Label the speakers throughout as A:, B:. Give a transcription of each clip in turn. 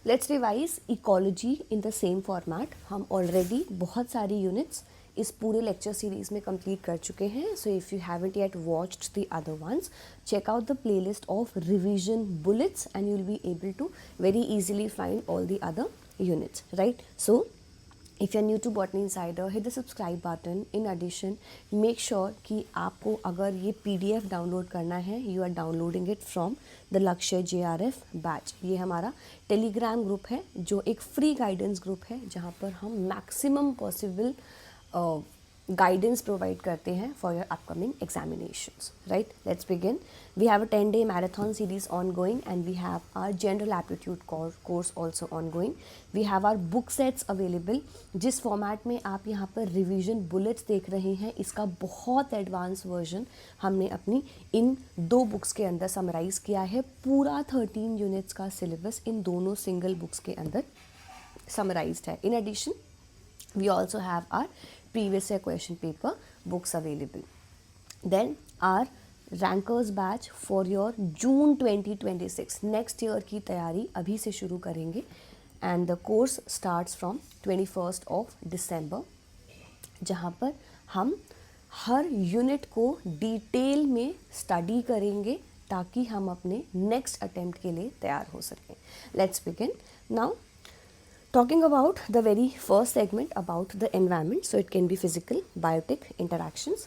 A: Let's revise ecology in the same format. हम already बहुत सारी यूनिट्स इस पूरे लेक्चर सीरीज में कंप्लीट कर चुके हैं. So if you haven't yet watched the other ones, check out the playlist of revision bullets and you'll be able to very easily find all the other units, right? So if you're new to Botany Insider, hit the subscribe button. In addition, make sure कि आपको अगर ये PDF download करना है, you are downloading it from the लक्ष्य JRF batch. ये हमारा Telegram group है जो एक फ्री गाइडेंस ग्रुप है जहाँ पर हम मैक्सिमम पॉसिबल गाइडेंस प्रोवाइड करते हैं for your upcoming examinations, right? Let's begin. We have a 10-day marathon series on going and we have our general aptitude course also on going. We have our book sets available. जिस format में आप यहाँ पर revision bullets देख रहे हैं, इसका बहुत एडवांस वर्जन हमने अपनी इन 2 बुक्स के अंदर समराइज किया है. पूरा 13 यूनिट्स का सिलेबस इन दोनों सिंगल बुक्स के अंदर समराइज्ड है. In addition, we also have our previous year question paper books available. Then our rankers batch for your June 2026 next year की तैयारी अभी से शुरू करेंगे and the course starts from 21st of December, जहाँ पर हम हर यूनिट को डिटेल में स्टडी करेंगे ताकि हम अपने नेक्स्ट अटेम्प्ट के लिए तैयार हो सकें. Let's begin now. Talking about the very first segment about the environment, so it can be physical, biotic interactions.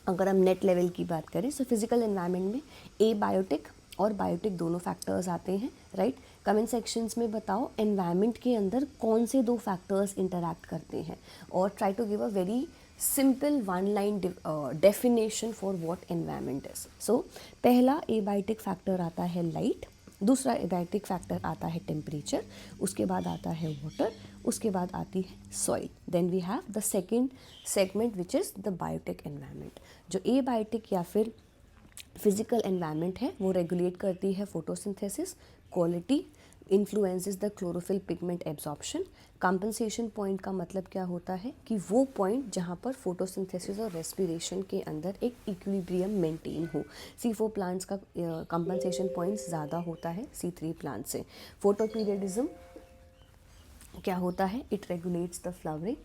A: अगर हम नेट लेवल की बात करें, so physical environment में abiotic और biotic दोनों फैक्टर्स आते हैं, राइट? कमेंट सेक्शंस में बताओ एनवायरनमेंट के अंदर कौन से 2 फैक्टर्स इंटरैक्ट करते हैं और try to give a very simple 1-line definition for what environment is. So पहला abiotic फैक्टर आता है लाइट, दूसरा एबायोटिक फैक्टर आता है टेम्परेचर, उसके बाद आता है वाटर, उसके बाद आती है soil. Then we have the second segment which is the biotic environment. जो एबायोटिक या फिर फिजिकल एनवायरनमेंट है वो रेगुलेट करती है photosynthesis, quality, influences the chlorophyll pigment absorption. Compensation point का मतलब क्या होता है कि वो पॉइंट जहाँ पर फोटोसिंथेसिस और रेस्पिरेशन के अंदर एक इक्विलिब्रियम मेंटेन हो. C4 प्लांट्स का कंपनसेशन पॉइंट ज़्यादा होता है C3 प्लांट से. फोटोपीरियडिज्म क्या होता है? It regulates the flowering.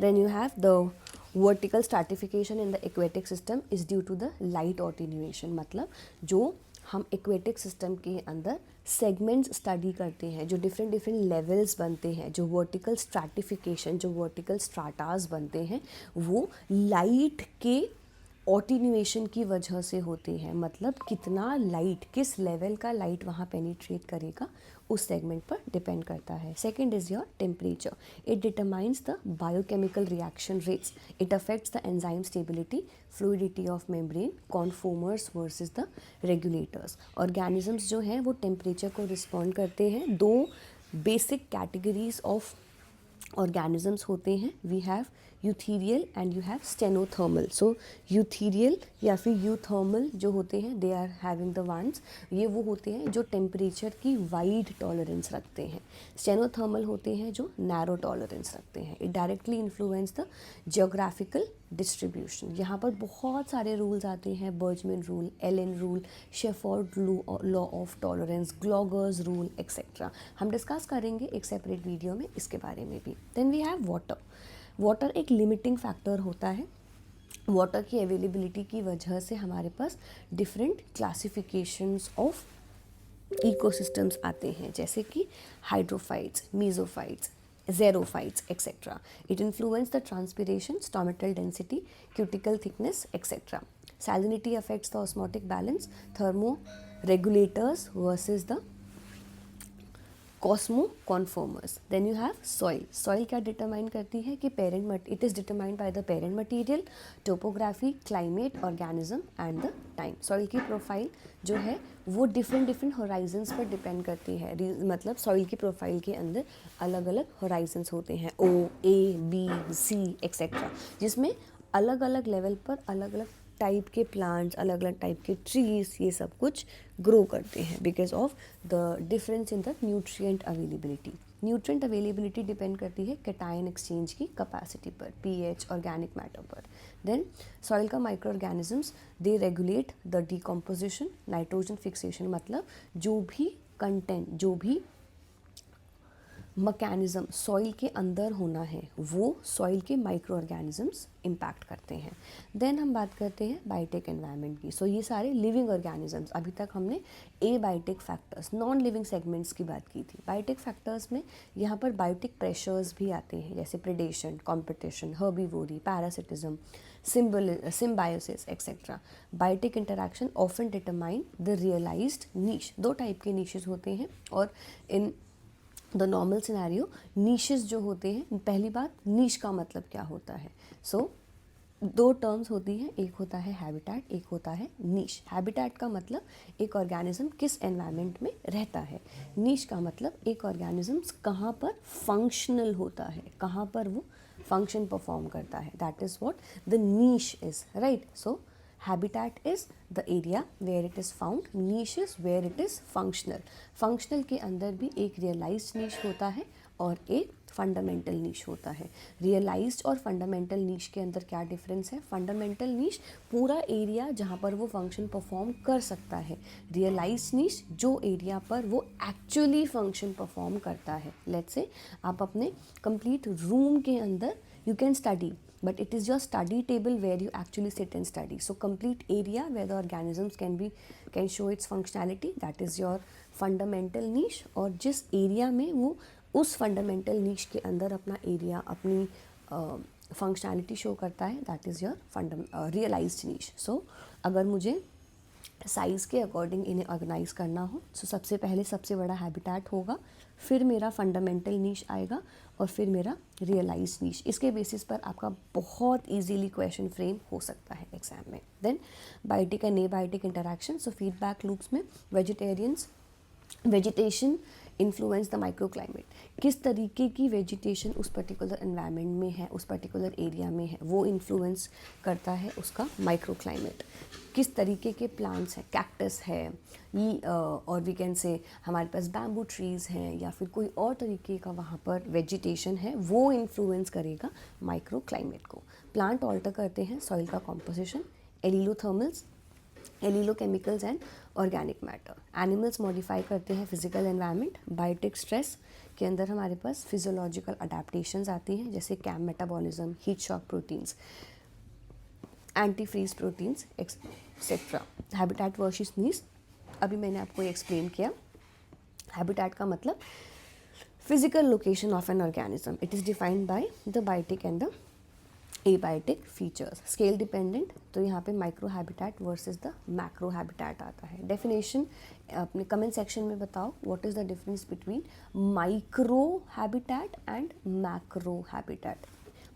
A: Then you have the vertical stratification in the aquatic system is due to the light attenuation. मतलब जो हम एक्वेटिक सिस्टम के अंदर सेगमेंट्स स्टडी करते हैं, जो डिफरेंट लेवल्स बनते हैं, जो वर्टिकल स्ट्रैटिफिकेशन, जो वर्टिकल स्ट्राटास बनते हैं, वो लाइट के ऑटिन्यूएशन की वजह से होते हैं. मतलब कितना लाइट, किस लेवल का लाइट वहाँ पेनिट्रेट करेगा उस सेगमेंट पर डिपेंड करता है. Second is your temperature. It determines the biochemical reaction rates. It affects the enzyme stability, fluidity of membrane, conformers versus the regulators. Organisms जो हैं वो टेम्परेचर को रिस्पॉन्ड करते हैं. 2 बेसिक कैटेगरीज ऑफ ऑर्गेनिजम्स होते हैं. वी हैव यूथीरियल and you have stenothermal. So यूथीरियल या फिर यूथर्मल जो होते हैं, they are having the ones, ये वो होते हैं जो टेम्परेचर की वाइड टॉलरेंस रखते हैं. स्टेनोथर्मल होते हैं जो नैरो टॉलरेंस रखते हैं. It directly influence the geographical distribution. यहाँ पर बहुत सारे रूल्स आते हैं. Bergmann rule, Allen rule, Shelford law of tolerance, Gloger's rule etcetera. हम डिस्कस करेंगे एक सेपरेट वीडियो में इसके बारे में भी. Then we have water. Water एक लिमिटिंग फैक्टर होता है. वाटर की अवेलेबिलिटी की वजह से हमारे पास डिफरेंट क्लासिफिकेशंस ऑफ इकोसिस्टम्स आते हैं, जैसे कि hydrophytes, mesophytes, xerophytes etc. It influences the transpiration, stomatal density, cuticle thickness etc. Salinity affects the osmotic balance, thermoregulators versus the cosmo conformers. Then you have soil. Soil क्या determine करती है कि it is determined by the parent material, topography, climate, organism and the time. Soil की profile जो है वो different Horizons पर depend करती है. मतलब सॉइल की प्रोफाइल के अंदर अलग अलग होराइजन्स होते हैं, O, A, B, C etcetera, जिसमें अलग अलग लेवल पर अलग अलग टाइप के प्लांट्स, अलग अलग टाइप के ट्रीज, ये सब कुछ ग्रो करते हैं because of the difference in the nutrient availability. Nutrient availability depend करती है कैटायन एक्सचेंज की कैपेसिटी पर, पीएच, ऑर्गेनिक मैटर पर. देन सॉइल का micro organisms they regulate the decomposition, nitrogen fixation, मतलब जो भी कंटेंट, जो भी मैकेनिज़्म सॉइल के अंदर होना है वो सॉइल के माइक्रो ऑर्गेनिजम्स इम्पैक्ट करते हैं. देन हम बात करते हैं बायोटिक एनवायरनमेंट की. सो ये सारे लिविंग ऑर्गेनिजम्स. अभी तक हमने abiotic factors, non living segments की बात की थी. बायोटिक फैक्टर्स में यहाँ पर बायोटिक प्रेशर्स भी आते हैं, जैसे predation, competition, herbivory, parasitism, symbiosis etcetera. Biotic interaction often determine the realised niche. दो टाइप के नीशेस होते हैं और in the normal scenario niches जो होते हैं, पहली बात नीश का मतलब क्या होता है. सो दो टर्म्स होती हैं, एक होता है हैबिटेट, एक होता है नीश. हैबिटेट का मतलब एक ऑर्गेनिज्म किस एनवायरनमेंट में रहता है. नीश का मतलब एक ऑर्गेनिज्म कहाँ पर फंक्शनल होता है, कहाँ पर वो फंक्शन परफॉर्म करता है. That is what the niche is, right. So habitat is the area where it is found, niche is where it is functional. functional के अंदर भी एक realized niche होता है और एक फंडामेंटल नीश होता है. रियलाइज्ड और फंडामेंटल नीश के अंदर क्या डिफरेंस है. फंडामेंटल नीश पूरा एरिया जहाँ पर वो फंक्शन परफॉर्म कर सकता है. रियलाइज्ड नीश जो एरिया पर वो एक्चुअली फंक्शन परफॉर्म करता है. लेट्स से आप अपने कंप्लीट रूम के अंदर you can study, but it is your study table where you actually sit and study. So complete area where the organisms can show its functionality, that is your fundamental niche. और जिस area में वो उस fundamental नीश के अंदर अपना area, अपनी functionality show करता है, दैट इज़ योर रियलाइज्ड नीश. सो अगर मुझे साइज़ के अकॉर्डिंग इन्हें ऑर्गेनाइज करना हो, सो सबसे पहले सबसे बड़ा हैबिटेट होगा, फिर मेरा फंडामेंटल नीश आएगा और फिर मेरा रियलाइज नीश. इसके बेसिस पर आपका बहुत इजीली क्वेश्चन फ्रेम हो सकता है एग्जाम में. Then biotic and abiotic interaction. So feedback loops में vegetation influence the micro climate. किस तरीके की वेजिटेशन उस पर्टिकुलर एनवायरनमेंट में है, उस पर्टिकुलर एरिया में है, वो इन्फ्लुएंस करता है उसका माइक्रो क्लाइमेट. किस तरीके के प्लांट्स हैं, कैक्टस है और वी कैन से हमारे पास बैम्बू ट्रीज़ हैं या फिर कोई और तरीके का वहाँ पर वेजिटेशन है, वो इन्फ्लुएंस करेगा माइक्रो क्लाइमेट को. प्लांट ऑल्टर करते हैं सॉइल का composition, allelothermals, allelochemicals and organic matter. Animals modify करते हैं फिजिकल एनवायरनमेंट. बायोटिक स्ट्रेस के अंदर हमारे पास फिजियोलॉजिकल अडेप्टेशंस आती हैं, जैसे CAM metabolism, heat shock proteins, anti freeze proteins etcetera. Habitat versus niche, अभी मैंने आपको एक्सप्लेन किया. हैबिटेट का मतलब physical location of an organism. It is defined by the biotic and the abiotic features. Scale dependent, तो यहाँ पे micro habitat versus the macro habitat आता है. डेफिनेशन अपने कमेंट सेक्शन में बताओ, what is the difference between micro habitat and macro habitat.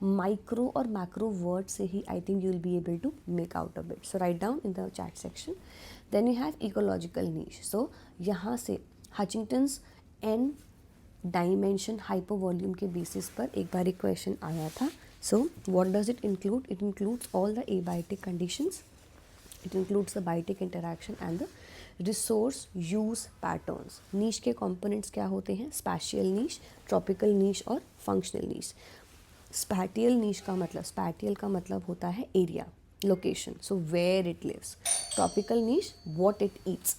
A: Micro और macro word से ही I think you will be able to make out of it. So write down in the chat section. Then you have ecological niche. So यहाँ से Hutchinson's n dimension hyper volume के basis पर एक बार एक question आया था. So what does it include? It includes all the abiotic conditions. It includes the biotic interaction and the resource use patterns. Niche के components क्या होते हैं? Spatial niche, tropical niche और functional niche. Spatial niche का मतलब, spatial का मतलब होता है area, location, so where it lives. Tropical niche, what it eats.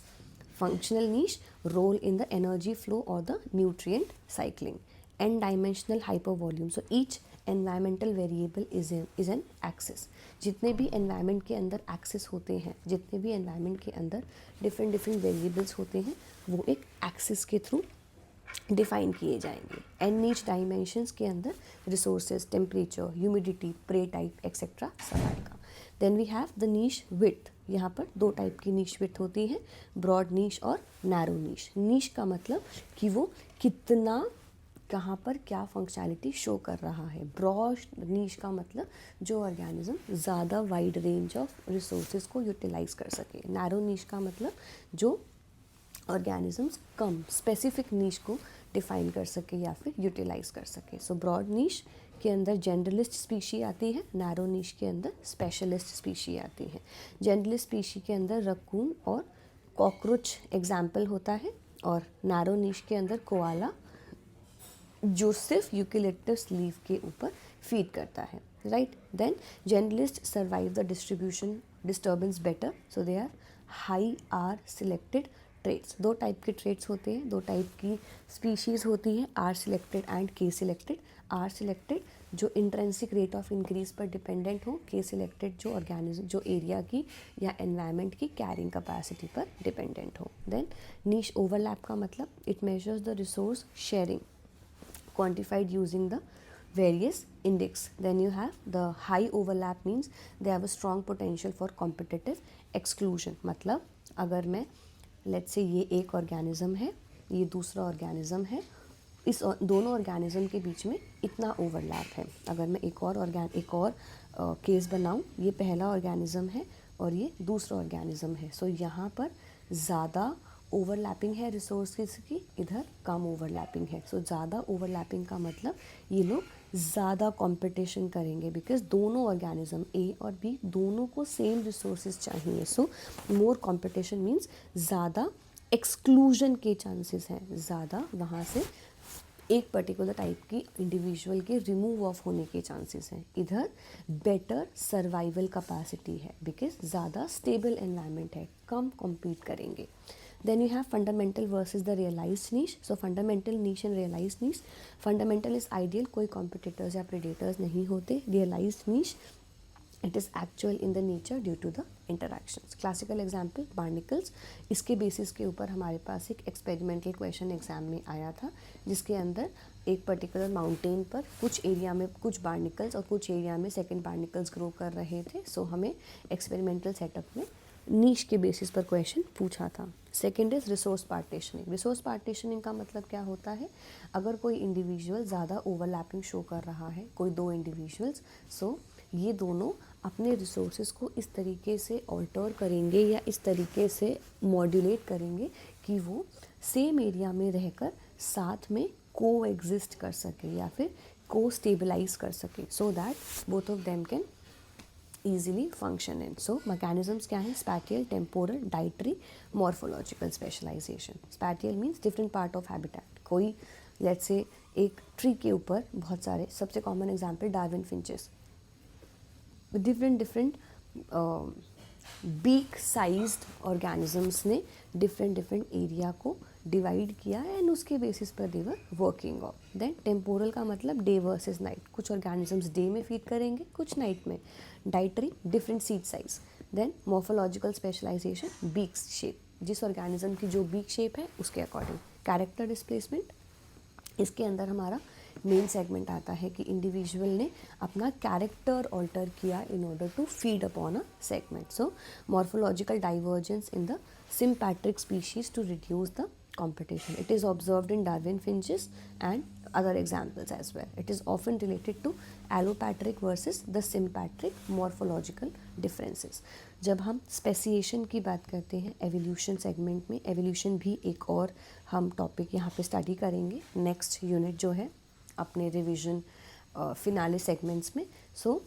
A: Functional niche, role in the energy flow or the nutrient cycling. N-dimensional hypervolume, so each environmental variable is an axis. जितने भी environment के अंदर axis होते हैं, जितने भी environment के अंदर डिफरेंट वेरिएबल्स होते हैं, वो एक एक्सिस के थ्रू डिफाइन किए जाएंगे. एन ईच डायमेंशंस के अंदर resources, temperature, humidity, prey type etcetera सब आएगा. Then we have the niche width. यहाँ पर दो टाइप की नीश विड्थ होती है, ब्रॉड नीश और नैरो नीश. नीश का मतलब कि वो कितना, कहाँ पर क्या फंक्शनैलिटी शो कर रहा है. ब्रॉड नीश का मतलब जो ऑर्गेनिज्म ज़्यादा वाइड रेंज ऑफ रिसोर्सेज को यूटिलाइज कर सके. नैरो नीश का मतलब जो ऑर्गेनिजम्स कम स्पेसिफिक नीश को डिफाइन कर सके या फिर यूटिलाइज कर सके. सो ब्रॉड नीश के अंदर जनरलिस्ट स्पीशी आती है, नैरो नीश के अंदर स्पेशलिस्ट स्पीशी आती है. जनरलिस्ट स्पीशी के अंदर रकून और कॉकरोच एग्जाम्पल होता है और नैरो नीश के अंदर कोआला जो सिर्फ यूकेलिप्टस लीफ के ऊपर फीड करता है, right. Then generalist survive the distribution disturbance better, so they are high r selected traits. दो टाइप के ट्रेट्स होते हैं, दो टाइप की स्पीशीज़ होती हैं, r selected and k selected. R selected जो इंट्रेंसिक रेट ऑफ इंक्रीज पर डिपेंडेंट हो, के सिलेक्टेड जो ऑर्गेनिज्म जो एरिया की या एनवायरनमेंट की कैरिंग कैपेसिटी पर डिपेंडेंट हो. देन नीश ओवरलैप का मतलब it measures the resource sharing quantified using the various index. Then you have the high overlap means they have a strong potential for competitive exclusion. मतलब अगर मैं let's say ये एक organism है, ये दूसरा ऑर्गेनिज्म है, इस दोनों ऑर्गेनिज्म के बीच में इतना ओवरलैप है. अगर मैं एक और केस बनाऊँ, ये पहला ऑर्गेनिज्म है और ये दूसरा ऑर्गेनिज्म है. सो यहाँ पर ज़्यादा ओवरलैपिंग है रिसोर्सेज की, इधर कम ओवरलैपिंग है. सो ज़्यादा ओवरलैपिंग का मतलब ये लोग ज़्यादा कंपटीशन करेंगे बिकॉज दोनों ऑर्गेनिज्म ए और बी दोनों को सेम रिसोर्सेज चाहिए. सो मोर कंपटीशन मीन्स ज़्यादा एक्सक्लूजन के चांसेस हैं, ज़्यादा वहाँ से एक पर्टिकुलर टाइप की इंडिविजुअल के रिमूव ऑफ होने के चांसेस हैं. इधर बेटर सर्वाइवल कैपेसिटी है बिकॉज ज़्यादा स्टेबल एनवायरनमेंट है, कम कॉम्पीट करेंगे. Then you have fundamental versus the realized niche. So fundamental niche and realized niche. Fundamental is ideal, कोई competitors या predators नहीं होते. Realized niche, it is actual in the nature due to the interactions. Classical example barnacles. इसके basis के ऊपर हमारे पास एक experimental question exam में आया था जिसके अंदर एक पर्टिकुलर माउंटेन पर कुछ एरिया में कुछ बार्निकल्स और कुछ एरिया में सेकेंड बार्निकल्स ग्रो कर रहे थे. सो हमें एक्सपेरिमेंटल सेटअप में नीश के बेसिस पर क्वेश्चन पूछा था. Second is resource partitioning. Resource partitioning का मतलब क्या होता है, अगर कोई इंडिविजुअल ज़्यादा ओवरलैपिंग शो कर रहा है, कोई दो इंडिविजुअल्स, सो ये दोनों अपने रिसोर्सेज को इस तरीके से ऑल्टर करेंगे या इस तरीके से मॉड्यूलेट करेंगे कि वो सेम एरिया में रहकर साथ में को एग्जिस्ट कर सके या फिर को स्टेबलाइज कर सके, so that both of them can easily function in. So mechanisms क्या हैं, spatial, temporal, dietary, morphological specialization. Spatial means different part of habitat. कोई let's say एक ट्री के ऊपर बहुत सारे, सबसे common example Darwin finches, different beak sized organisms ने डिफरेंट एरिया को डिवाइड किया है एंड उसके बेसिस पर they were working of. Then temporal का मतलब डे वर्सेस नाइट, कुछ ऑर्गेनिजम्स डे में फीड करेंगे कुछ नाइट में. Dietary different seed size. Then morphological specialisation, beak shape, जिस ऑर्गेनिज्म की जो बीक शेप है उसके अकॉर्डिंग. कैरेक्टर डिस्प्लेसमेंट, इसके अंदर हमारा मेन सेगमेंट आता है कि इंडिविजुअल ने अपना कैरेक्टर ऑल्टर किया in order to feed upon a segment. So morphological divergence in the sympatric species to reduce the competition. It is observed in Darwin finches and other examples as well. It is often related to allopatric versus the sympatric morphological differences. जब हम speciation की बात करते हैं evolution segment में, evolution भी एक और हम topic यहाँ पे study करेंगे next unit जो है अपने revision finale segments में. So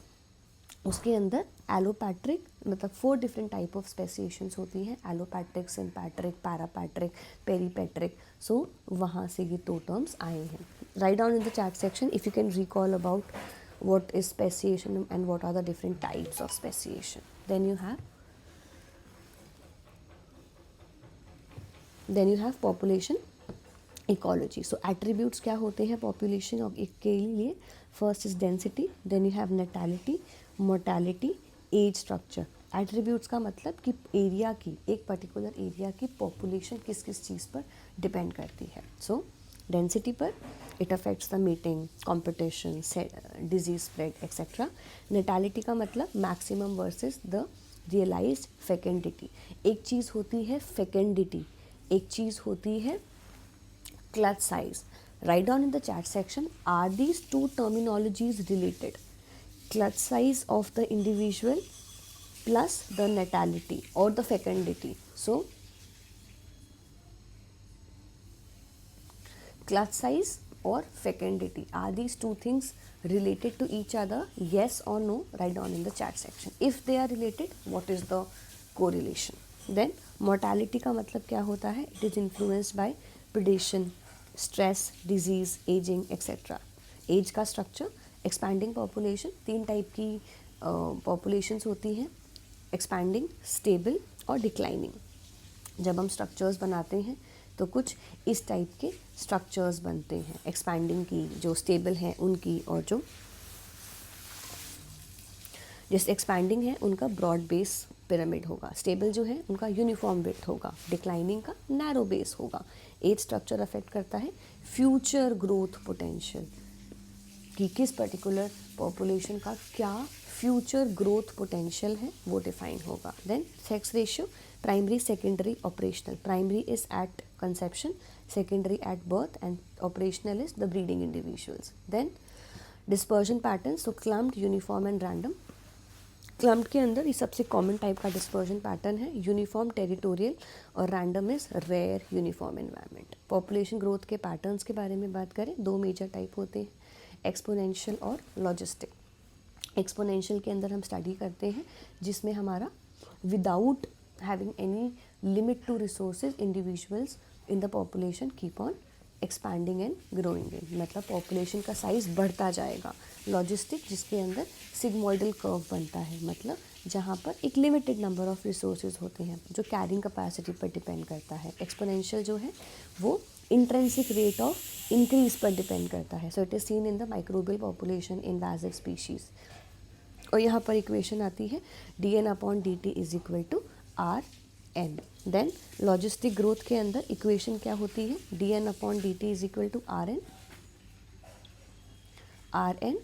A: उसके अंदर एलोपैट्रिक मतलब 4 डिफरेंट टाइप ऑफ स्पेसिएशंस होती हैं, allopatric, sympatric, parapatric, peripatric. So वहाँ से ये 2 टर्म्स आए हैं. Write down in the chat section if you can recall about what is speciation and what are the different types of speciation. Then you have population ecology. So attributes क्या होते हैं population के लिए. First is density, then you have natality, mortality, age structure. Attributes का मतलब कि area की, एक पर्टिकुलर एरिया की पॉपुलेशन किस किस चीज़ पर डिपेंड करती है. सो डेंसिटी पर it affects the meeting, competition, disease spread etcetera. Natality का मतलब मैक्सिमम वर्सेस द रियलाइज्ड फेकेंडिटी. एक चीज़ होती है फेकेंडिटी, एक चीज़ होती है clutch size. Write down in the chat section, are these two terminologies related? Clutch size of the individual plus the natality or the fecundity. So clutch size or fecundity, are these two things related to each other? Yes or no? Write down in the chat section. If they are related, what is the correlation? Then mortality का मतलब क्या होता है? It is influenced by predation, stress, disease, ageing etcetera. Age का structure, expanding population, 3 type की populations होती हैं, expanding, stable और डिक्लाइनिंग। जब हम स्ट्रक्चर्स बनाते हैं तो कुछ इस टाइप के स्ट्रक्चर्स बनते हैं, एक्सपैंडिंग की, जो स्टेबल हैं उनकी, और जो जिस एक्सपैंडिंग है उनका ब्रॉड बेस पिरामिड होगा, स्टेबल जो है उनका यूनिफॉर्म विड्थ होगा, डिक्लाइनिंग का नैरो बेस होगा। एज स्ट्रक्चर अफेक्ट करता है फ्यूचर ग्रोथ पोटेंशियल, कि किस पर्टिकुलर पॉपुलेशन का क्या फ्यूचर ग्रोथ पोटेंशियल है वो डिफाइन होगा। Then sex ratio, primary, secondary, operational. Primary is at conception, secondary at birth and operational is the breeding individuals. Then dispersion pattern, so clumped, uniform and random. Clumped के अंदर ये सबसे common type का dispersion pattern है, uniform, territorial, और random is rare uniform environment. Population growth के patterns के बारे में बात करें, 2 मेजर टाइप होते हैं, एक्सपोनेंशियल और लॉजिस्टिक। एक्सपोनेंशियल के अंदर हम स्टडी करते हैं जिसमें हमारा without having any limit to resources individuals in the population keep on expanding and growing in, मतलब पॉपुलेशन का साइज़ बढ़ता जाएगा। लॉजिस्टिक जिसके अंदर सिग्मोइडल कर्व बनता है, मतलब जहाँ पर एक लिमिटेड नंबर ऑफ रिसोर्सेज होते हैं, जो कैरिंग कैपेसिटी पर डिपेंड करता है। एक्सपोनेंशियल जो है वो इंट्रेंसिक रेट ऑफ इंक्रीज पर डिपेंड करता है। So it is seen in the microbial population invasive species. और यहाँ पर इक्वेशन आती है dn/dt is equal to Rn। Then logistic growth के अंदर इक्वेशन क्या होती है, dn/dt is equal to Rn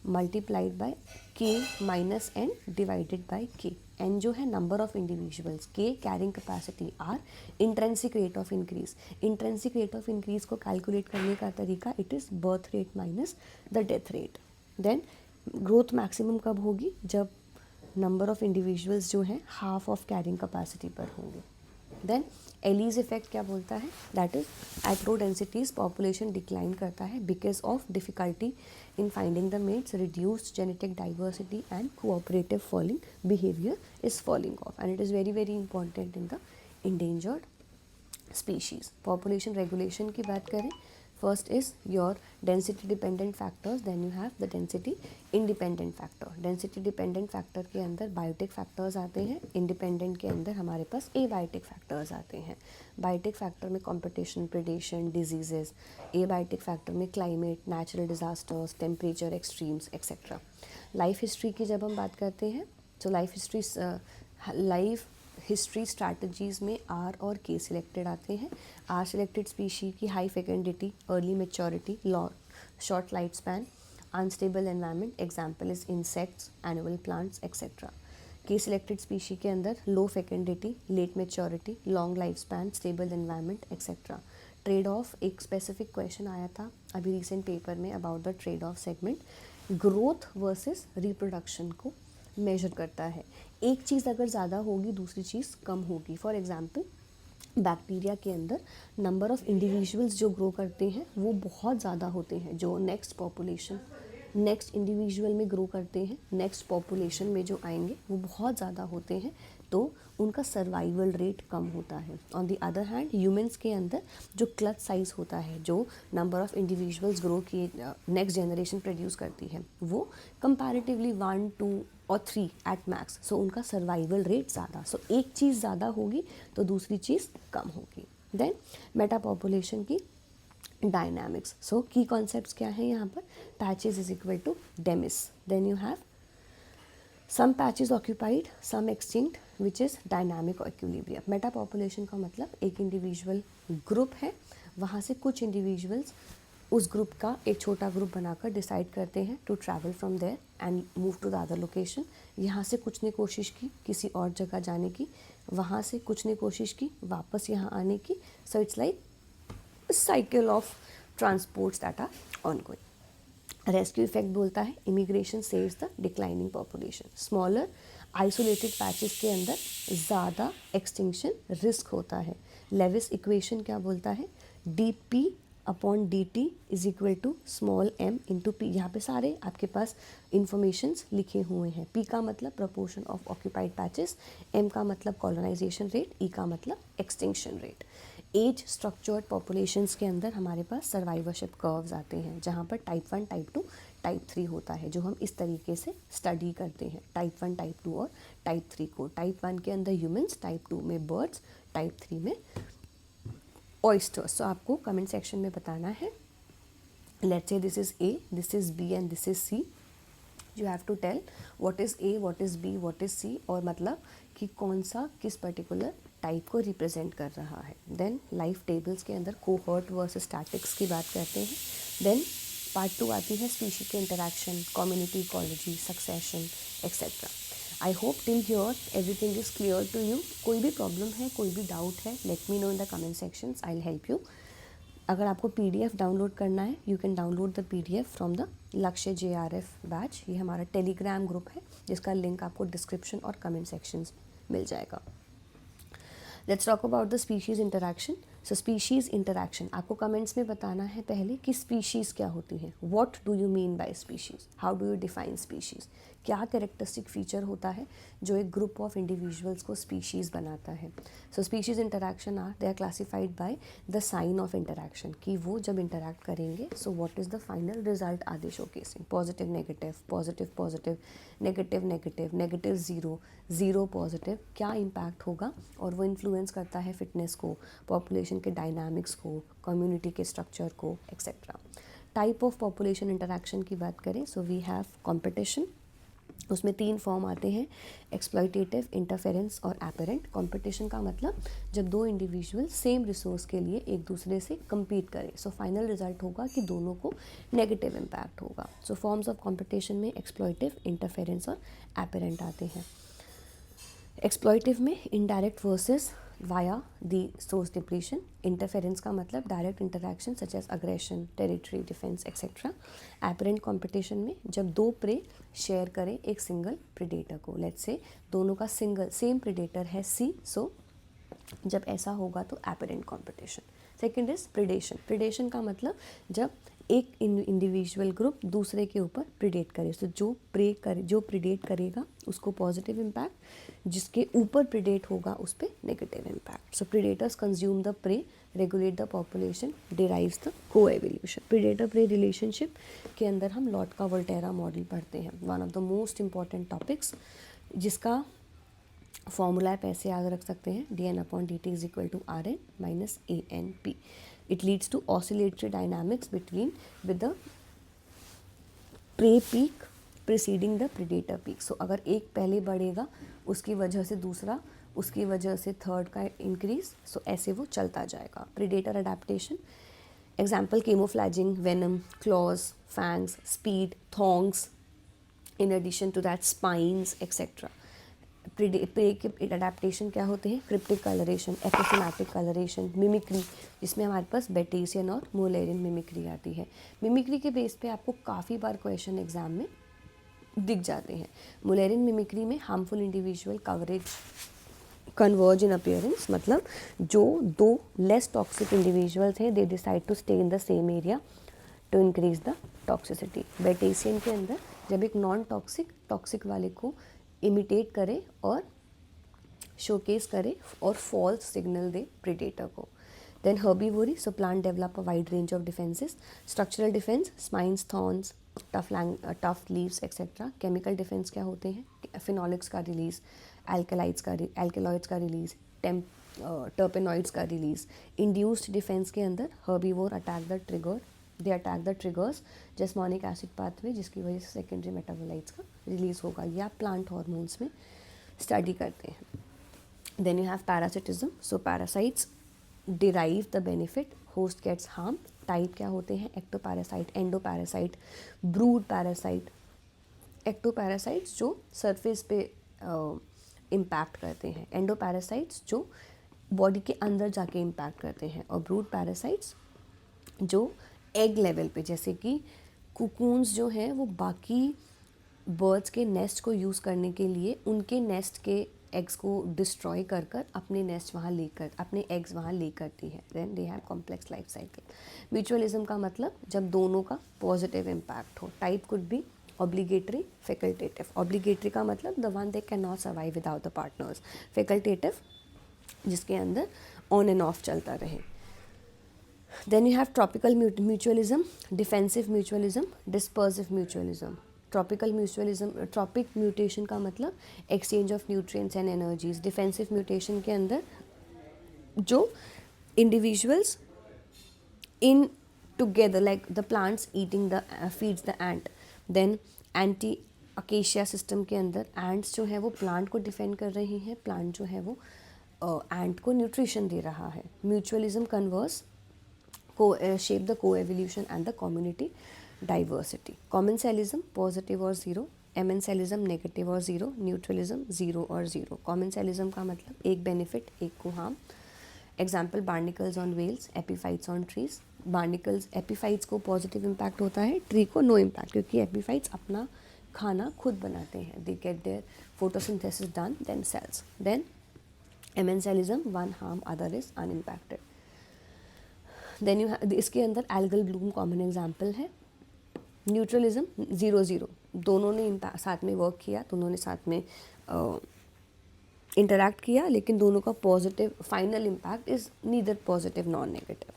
A: multiplied by k minus n divided by k। n जो है number of individuals, k carrying capacity, r intrinsic rate of increase. Intrinsic rate of increase को calculate करने का तरीका, it is birth rate minus the death rate. Then growth maximum कब होगी, जब number of individuals जो हैं हाफ ऑफ कैरिंग कैपेसिटी पर होंगे। देन एलीज इफेक्ट क्या बोलता है, that is at low densities population decline करता है because of difficulty in finding the mates, reduced genetic diversity and cooperative falling behaviour is falling off, and it is very very important in the endangered species. Population regulation की बात करें, first is your density dependent factors, then you have the density independent factor. Density dependent factor के अंदर biotic factors आते हैं, independent के अंदर हमारे पास एबायोटिक फैक्टर्स आते हैं। बायोटिक फैक्टर में competition, predation, diseases. Abiotic factor में climate, natural disasters, temperature extremes etcetera. Life history की जब हम बात करते हैं तो लाइफ हिस्ट्री स्ट्रैटेजीज़ में आर और के सिलेक्टेड आते हैं। आर सिलेक्टेड स्पीशी की high fecundity, early maturity, short life span, unstable environment, example is insects, animal plants etcetera. K selected species के अंदर low fecundity, late maturity, long life span, stable environment etcetera. Trade off, एक specific question आया था अभी recent paper में about the trade off segment, growth versus reproduction को major करता है। एक चीज़ अगर ज़्यादा होगी दूसरी चीज़ कम होगी। फॉर एग्जांपल बैक्टीरिया के अंदर नंबर ऑफ़ इंडिविजुअल्स जो ग्रो करते हैं वो बहुत ज़्यादा होते हैं, जो नेक्स्ट इंडिविजुअल में ग्रो करते हैं, नेक्स्ट पॉपुलेशन में जो आएंगे वो बहुत ज़्यादा होते हैं, तो उनका सर्वाइवल रेट कम होता है। On the other hand humans के अंदर जो क्लच साइज़ होता है, जो नंबर ऑफ़ इंडिविजुअल्स ग्रो किए नेक्स्ट जनरेशन प्रोड्यूस करती है, वो कंपैरेटिवली 1, 2 और 3 एट मैक्स, सो उनका सर्वाइवल रेट ज़्यादा। सो एक चीज़ ज़्यादा होगी तो दूसरी चीज़ कम होगी। देन मेटा पॉपुलेशन की डायनामिक्स, सो की कॉन्सेप्ट्स क्या है यहाँ पर, patches is equal to demes, then you have some patches occupied, some extinct, which is dynamic equilibrium. Meta population का मतलब एक इंडिविजुअल ग्रुप है, वहाँ से कुछ इंडिविजुअल्स उस ग्रुप का एक छोटा ग्रुप बनाकर डिसाइड करते हैं to travel from there and move to the other location. यहाँ से कुछ ने कोशिश की किसी और जगह जाने की, वहाँ से कुछ ने कोशिश की वापस यहाँ आने की। So it's like cycle of transports that are ongoing. Rescue effect बोलता है immigration saves the declining population. Smaller isolated patches के अंदर ज़्यादा एक्सटिंक्शन रिस्क होता है। लेविस इक्वेशन क्या बोलता है, dp/dt is equal to small m into p. यहाँ पे सारे आपके पास इंफॉर्मेशंस लिखे हुए हैं। p का मतलब proportion of occupied patches, m का मतलब कॉलोनाइजेशन रेट, e का मतलब extinction rate. Age structured populations के अंदर हमारे पास सर्वाइवरशिप कर्व्स आते हैं, जहाँ पर टाइप 1, टाइप 2, टाइप 3 होता है, जो हम इस तरीके से स्टडी करते हैं, टाइप 1, टाइप 2 और टाइप 3 को। टाइप 1 के अंदर ह्यूमंस, टाइप 2 में बर्ड्स, टाइप 3 में ऑयस्टर्स। तो आपको कमेंट सेक्शन में बताना है, let's say this is A, this is B and this is C. You have to tell what is A, what is B, what is C, और मतलब कि कौन सा किस पर्टिकुलर टाइप को रिप्रेजेंट कर रहा है। देन लाइफ टेबल्स के अंदर कोहर्ट वर्सेस स्टैटिक्स की बात करते हैं। देन पार्ट 2 आती है स्पीशी के interaction, community ecology, succession etcetera. I hope till here everything is clear to you. कोई भी प्रॉब्लम है, कोई भी डाउट है, let me know in the comment sections, I will help you. अगर आपको PDF डाउनलोड करना है, you can download the PDF from the Lakshya JRF batch. ये हमारा टेलीग्राम ग्रुप है, जिसका लिंक आपको डिस्क्रिप्शन और कमेंट सेक्शंस में मिल जाएगा। Let's talk about the species interaction. So species interaction आपको कमेंट्स में बताना है पहले कि स्पीशीज़ क्या होती है, what do you mean by species, how do you define species, क्या कैरेक्टरिस्टिक फीचर होता है जो एक ग्रुप ऑफ इंडिविजुअल्स को स्पीशीज़ बनाता है। So species interaction are they are classified by the sign of interaction, कि वो जब इंटरैक्ट करेंगे so what is the final result are they showcasing, positive negative, positive positive, negative negative, negative zero, zero positive, क्या impact होगा, और वो influence करता है फिटनेस को, पॉपुलेशन के डायनामिक्स को, कम्युनिटी के स्ट्रक्चर को etcetera. Type of population interaction की बात करें, सो वी हैव कॉम्पिटिशन। उसमें 3 फॉर्म आते हैं, एक्सप्लॉयटेटिव, इंटरफेरेंस और एपेरेंट। कंपटीशन का मतलब जब दो इंडिविजुअल सेम रिसोर्स के लिए एक दूसरे से compete करें, सो फाइनल रिजल्ट होगा कि दोनों को नेगेटिव इम्पैक्ट होगा। सो फॉर्म्स ऑफ कंपटीशन में एक्सप्लॉयटिव, इंटरफेरेंस और एपेरेंट आते हैं। एक्सप्लॉयटिव में indirect versus via the source depletion. Interference का मतलब direct interaction such as aggression, territory defence etcetera. Apparent competition में जब दो प्रे शेयर करें एक सिंगल प्रीडेटर को, लेट्स से दोनों का सिंगल सेम प्रीडेटर है सी, सो जब ऐसा होगा तो apparent competition. Second is predation. Predation का मतलब जब एक इंडिविजुअल ग्रुप दूसरे के ऊपर प्रीडेट करे, तो जो प्रीडेट करेगा उसको पॉजिटिव इम्पैक्ट, जिसके ऊपर प्रीडेट होगा उस पर negative impact. So predators consume the prey, regulate the population, derives the coevolution. Predator prey relationship के अंदर हम लॉट का वोल्टेरा मॉडल पढ़ते हैं, one of the most important topics, जिसका फॉर्मूला आप ऐसे याद रख सकते हैं, dn/dt is equal to Rn minus ANP। It leads to oscillatory dynamics between with the prey peak preceding the predator peak. So अगर एक पहले बढ़ेगा उसकी वजह से दूसरा, उसकी वजह से थर्ड का इंक्रीज, सो ऐसे वो चलता जाएगा। Predator adaptation example camouflaging, venom, claws, fangs, speed, thongs, in addition to that spines etcetera. Prey के अडेप्टेशन क्या होते हैं, cryptic colouration, aposematic colouration, mimicry, जिसमें हमारे पास बेटेसियन और मोलेरियन मिमिक्री आती है। मिमिक्री के बेस पे आपको काफ़ी बार क्वेश्चन एग्जाम में दिख जाते हैं। मोलेरियन मिमिक्री में harmful individual coverage converge in appearance, मतलब जो दो लेस टॉक्सिक इंडिविजुअल थे they decide to stay in the same area to increase the toxicity. Batesian के अंदर जब एक नॉन टॉक्सिक वाले को इमिटेट करे और शोकेस करे और फॉल्स सिग्नल दे प्रीडेटर को। Then herbivory, so plant develop a wide range of defences. Structural defence, spines, thorns, tough leaves etcetera. Chemical defence क्या होते हैं, फिनोलिक्स का रिलीज, एल्केलॉइड्स का रिलीज, टर्पेनॉइड्स का रिलीज। इंड्यूस्ड डिफेंस के अंदर herbivore attack the triggers jasmonic acid pathway, जिसकी वजह से सेकेंडरी मेटाबोलाइट्स का रिलीज होगा। ये आप प्लांट हार्मोन्स में स्टडी करते हैं। Then you have parasitism, so parasites derive the benefit, host gets harm. Type क्या होते हैं, ectoparasite, endoparasite, brood parasite. Ectoparasites जो सरफेस पे इम्पैक्ट करते हैं, एंडोपैरासाइट्स जो बॉडी के अंदर जाके इम्पैक्ट करते हैं, और ब्रूड पैरासाइट्स जो एग लेवल पे, जैसे कि कुकून्स जो हैं वो बाकी बर्ड्स के नेस्ट को यूज़ करने के लिए उनके नेस्ट के एग्स को डिस्ट्रॉय कर कर अपने नेस्ट वहाँ लेकर अपने एग्स वहाँ ले करती है। Then they have complex life cycle. Mutualism का मतलब जब दोनों का पॉजिटिव इम्पैक्ट हो। Type could be obligatory, facultative. Obligatory का मतलब the one they can not survive without the partners. Facultative जिसके अंदर ऑन एंड ऑफ चलता रहे। Then you have tropical mutualism, defensive mutualism, dispersive mutualism. Tropical mutualism, tropic mutation का मतलब exchange of nutrients and energies. Defensive mutation के अंदर जो individuals in together, like the plants eating the feeds the ant. Then anti acacia system के अंदर ants जो है वो प्लांट को डिफेंड कर रही हैं, प्लांट जो है वो एंट को न्यूट्रिशन दे रहा है। म्यूचुअलिज्म कन्वर्स को shape the coevolution and the community diversity. Commensalism positive और ज़ीरो, एमेंसेलिज्म नेगेटिव और ज़ीरो, न्यूट्रलिज्म ज़ीरो और ज़ीरो। कॉमेंसेलिज्म का मतलब एक बेनिफिट एक को harm. Example barnacles on whales, epiphytes on trees. Barnacles, epiphytes को पॉजिटिव इम्पैक्ट होता है, ट्री को नो इम्पैक्ट, क्योंकि एपीफाइट्स अपना खाना खुद बनाते हैं, they get their photosynthesis done themselves. Then amensalism, one harm other is unimpacted. Then इसके अंदर एल्गल ब्लूम कॉमन एग्जाम्पल है। न्यूट्रलिज्म ज़ीरो ज़ीरो, दोनों ने साथ में वर्क किया, दोनों ने साथ में इंटरैक्ट किया, लेकिन दोनों का positive final impact is neither positive non negative.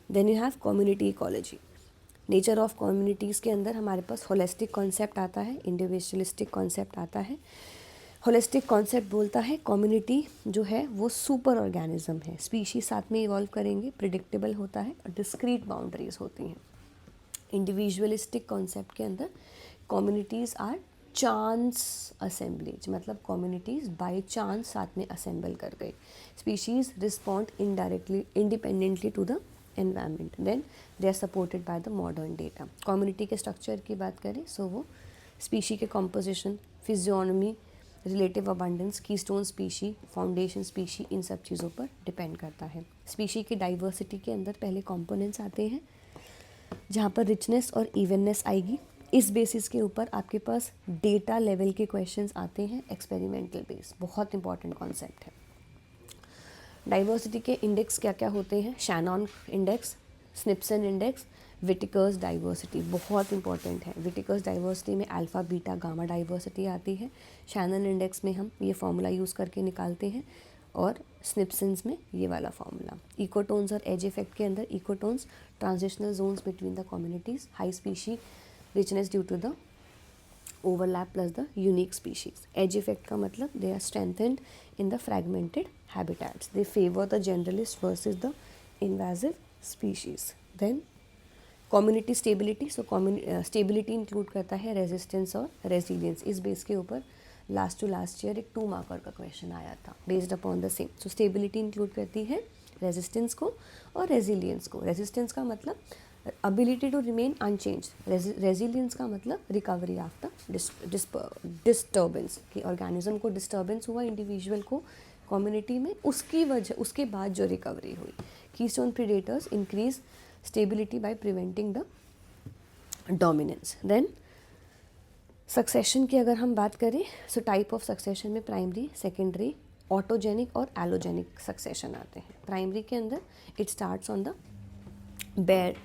A: Then you have community ecology. Nature of communities के अंदर हमारे पास होलिस्टिक कॉन्सेप्ट आता है, इंडिविजुअलिस्टिक कॉन्सेप्ट आता है। होलिस्टिक कॉन्सेप्ट बोलता है कम्युनिटी जो है वो सुपर ऑर्गेनिज्म है, स्पीशीज साथ में इवॉल्व करेंगे, प्रिडिक्टेबल होता है और डिस्क्रीट बाउंड्रीज होती हैं। इंडिविजुअलिस्टिक कॉन्सेप्ट के अंदर कम्युनिटीज़ आर चांस असेंबलीज, मतलब कम्युनिटीज़ बाय चांस साथ में असेंबल कर गए। Species respond indirectly independently to the environment, then they are supported by the modern data. Community के स्ट्रक्चर की बात करें सो वो स्पीशी के composition, physiognomy, relative abundance, keystone species, foundation species, इन सब चीज़ों पर डिपेंड करता है। स्पीशी की डाइवर्सिटी के अंदर पहले कॉम्पोनेंट्स आते हैं जहाँ पर रिचनेस और इवननेस आएगी। इस बेसिस के ऊपर आपके पास डेटा लेवल के क्वेश्चंस आते हैं, एक्सपेरिमेंटल बेस, बहुत इंपॉर्टेंट कॉन्सेप्ट है। डाइवर्सिटी के इंडेक्स क्या क्या होते हैं? शैनॉन इंडेक्स, स्निप्सन इंडेक्स, विटिकर्स डाइवर्सिटी, बहुत इंपॉर्टेंट है। विटिकर्स डाइवर्सिटी में अल्फ़ा बीटा गामा डाइवर्सिटी आती है। शैनन इंडेक्स में हम ये फार्मूला यूज़ करके निकालते हैं, और स्निप्सन्स में ये वाला फार्मूला। इकोटोन्स और एज इफेक्ट के अंदर ecotones transitional zones between the communities, high species richness due to the overlap plus the unique species. Edge effect का मतलब they are strengthened in the fragmented habitats. They favor the generalist versus the invasive species. Then community stability. So stability include करता है resistance और resilience. इस base के ऊपर last to last year एक 2 marker का क्वेश्चन आया था based upon the same. So stability include करती है रेजिस्टेंस को और रेजिलियंस को। रेजिस्टेंस का मतलब ability to remain unchanged, resilience का मतलब रिकवरी आफ्टर डिस्टर्बेंस, कि ऑर्गेनिज्म को डिस्टर्बेंस हुआ इंडिविजुअल को कम्युनिटी में, उसकी वजह उसके बाद जो रिकवरी हुई। Keystone predators increase stability by preventing the dominance. Then succession की अगर हम बात करें सो टाइप ऑफ सक्सेशन में प्राइमरी, सेकेंडरी, ऑटोजेनिक और एलोजेनिक सक्सेशन आते हैं। प्राइमरी के अंदर it starts on the bare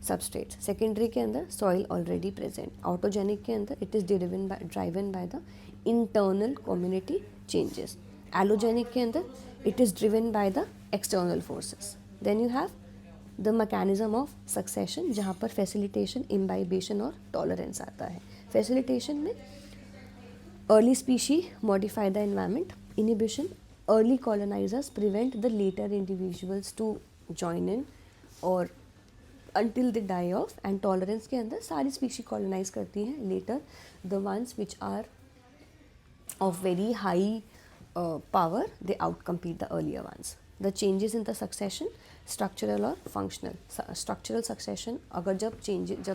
A: substrate, secondary के अंदर सॉइल ऑलरेडी प्रेजेंट, ऑटोजेनिक के अंदर it is driven by the internal community changes, allogenic के अंदर it is driven by the external forces. Then you have the mechanism of succession जहाँ पर facilitation, imbibition और tolerance आता है। फैसिलिटेशन में early species modify the environment, inhibition early colonisers prevent the later individuals to join in और until they die off, and tolerance के अंदर सारी स्पीशी कॉलोनाइज करती हैं, later the ones which are of very high power they out compete the earlier ones. The changes in the succession structural और functional. Structural succession अगर जब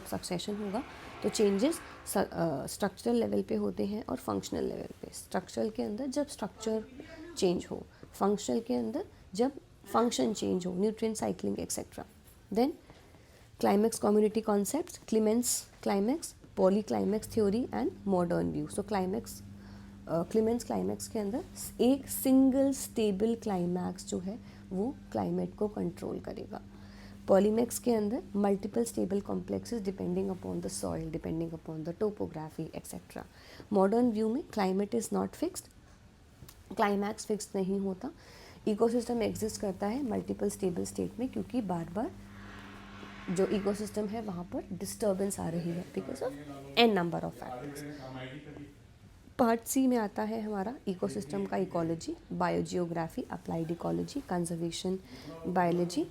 A: succession होगा तो चेंजेस स्ट्रक्चरल लेवल पे होते हैं और फंक्शनल लेवल पे। स्ट्रक्चरल के अंदर जब स्ट्रक्चर चेंज हो, फंक्शनल के अंदर जब फंक्शन चेंज हो, nutrient cycling etcetera. Then climax community concepts, Clements climax, polyclimax theory and modern view. So Clements climax के अंदर एक सिंगल स्टेबल क्लाइमैक्स जो है वो क्लाइमेट को कंट्रोल करेगा। पॉलीमैक्स के अंदर multiple stable complexes depending upon the soil, depending upon the topography etcetera. Modern view में climate is not fixed, climax fixed नहीं होता, इकोसिस्टम एग्जिस्ट करता है मल्टीपल स्टेबल स्टेट में, क्योंकि बार बार जो इकोसिस्टम है वहाँ पर डिस्टर्बेंस आ रही है because of an number of factors. Part C में आता है हमारा इकोसिस्टम का ecology, biogeography, applied ecology, conservation biology.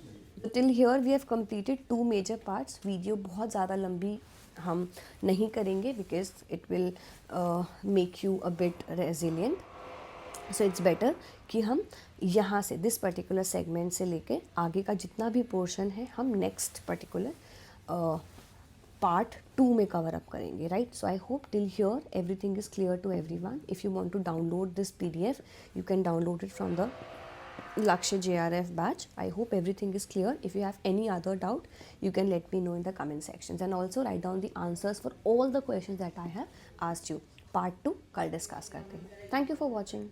A: Till here we have completed 2 major parts. Video बहुत ज़्यादा लंबी हम नहीं करेंगे because it will make you a bit resilient. So it's better कि हम यहाँ से दिस पर्टिकुलर सेगमेंट से लेके आगे का जितना भी पोर्शन है हम नेक्स्ट पर्टिकुलर पार्ट 2 में कवर अप करेंगे, right? So I hope till here everything is clear to everyone. If you want to download this PDF, you can download it from the Lakshya JRF batch. I hope everything is clear. If you have any other doubt, you can let me know in the comment sections, and also write down the answers for all the questions that I have asked you. Part 2 कल discuss करते हैं. Thank you for watching.